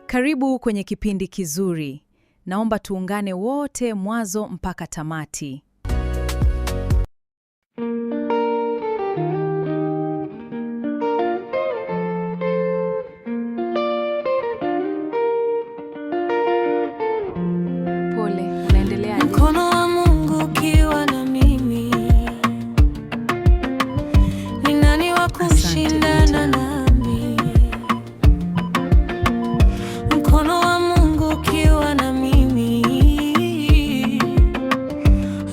Karibu kwenye kipindi kizuri. Naomba tuungane wote mwanzo mpaka tamati. Pole, unaendelea? Mkono wa Mungu ukiwa na mimi, ni nani wa kushindana nami? Mkono wa Mungu ukiwa na mimi,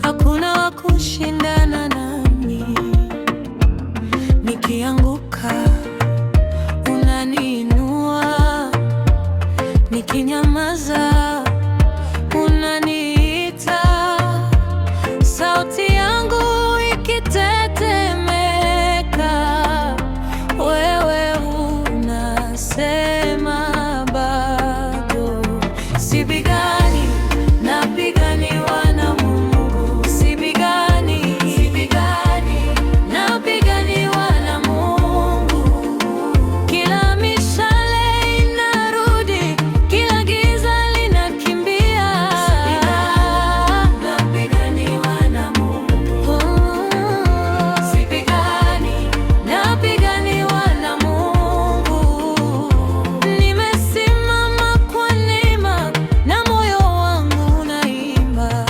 hakuna wa kushindana nami. Nikianguka unaniinua, nikinyamaza unaniita, sauti yangu ikitetemeka, wewe unasema bado. Sipigani, napiganiwa na Mungu. Sipigani, napiganiwa na Mungu. Kila mishale inarudi, kila giza linakimbia. Napiganiwa na Mungu. Sipigani, napiganiwa na Mungu. Nimesimama kwa neema na moyo wangu unaimba.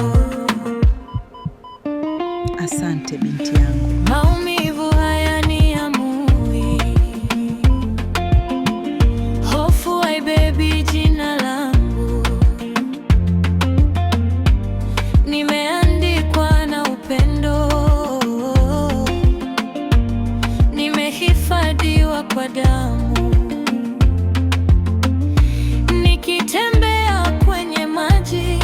Asante binti yangu. Maumivu hayaniamui, hofu haibebi jina langu. Nimeandikwa na upendo, nimehifadhiwa kwa damu. Nikitembea kwenye maji,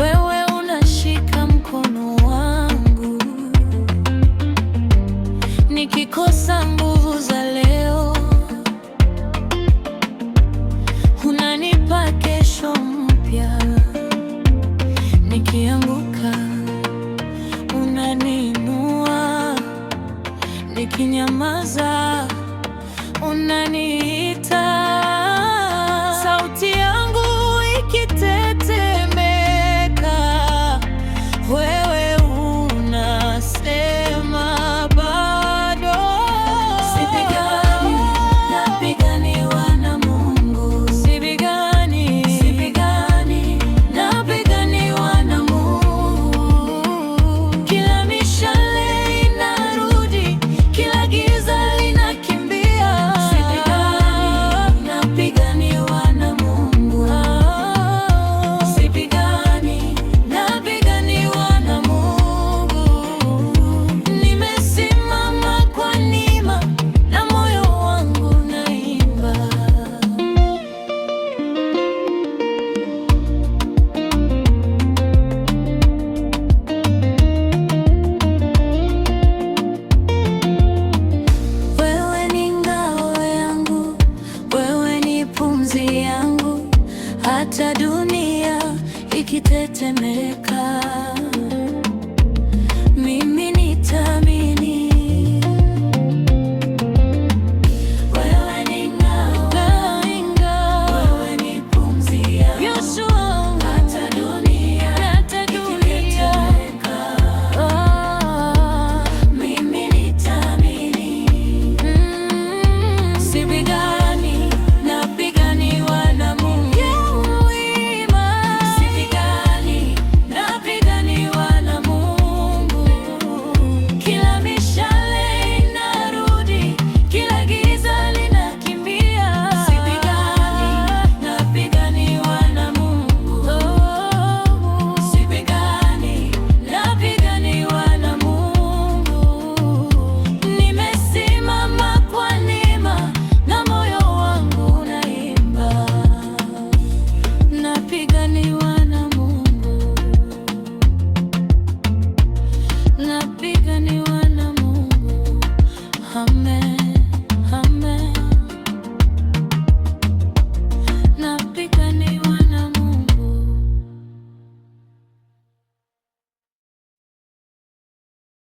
wewe unashika mkono wangu. Nikikosa nguvu za leo, unanipa kesho mpya. Nikianguka unaniinua, nikinyamaza unaniita, sauti yangu ikitetemeka, wewe unasema bado. Sipigani, napiganiwa na Mungu. Sipigani, napiganiwa na Mungu. Kila mishale inarudi, kila giza linakimbia. Sipigani, napiganiwa na Mungu. Sipigani, napiganiwa na Mungu. Nimesimama kwa neema na moyo wangu unaimba. Wewe ni ngao yangu, wewe ni pumzi yangu, hata dunia ikitetemeka, mimi nitaamini. Wewe ni ngao, wewe ni pumzi yangu, Yoshua, hata dunia ikitetemeka, mimi nitaamini. Sipigani,